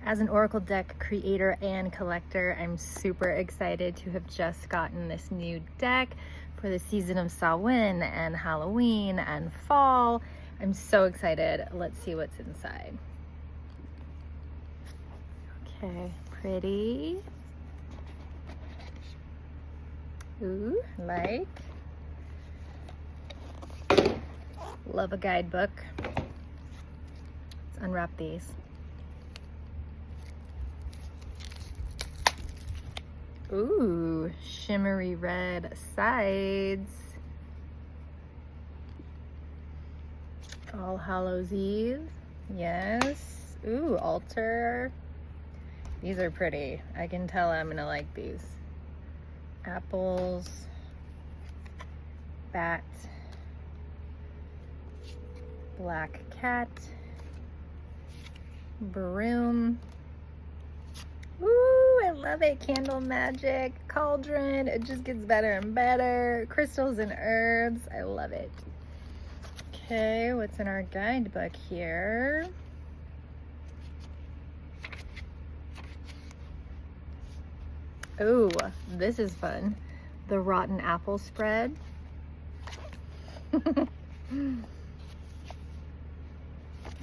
As an Oracle deck creator and collector, I'm super excited to have just gotten this new deck for the season of Samhain and Halloween and fall. I'm so excited. Let's see what's inside. Okay, pretty. Ooh, like. Love a guidebook. Let's unwrap these. Ooh, shimmery red sides. All Hallows Eve. Yes. Ooh, altar. These are pretty. I can tell I'm gonna like these. Apples. Bat. Black cat. Broom. Ooh, I love it. Candle magic, cauldron. It just gets better and better. Crystals and herbs. I love it. Okay, what's in our guidebook here? Oh, this is fun. The rotten apple spread.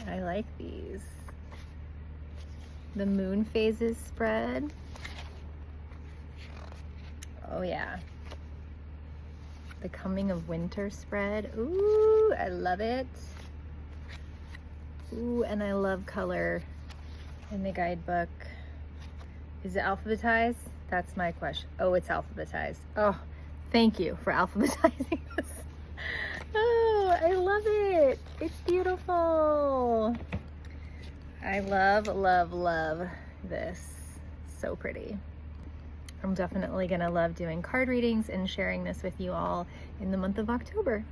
I like these. The moon phases spread. Oh yeah. The coming of winter spread. Ooh, I love it. Ooh, and I love color in the guidebook. Is it alphabetized? That's my question. Oh, it's alphabetized. Oh, thank you for alphabetizing this. Oh, I love it. It's beautiful. I love, love, love this. So pretty. I'm definitely gonna love doing card readings and sharing this with you all in the month of October.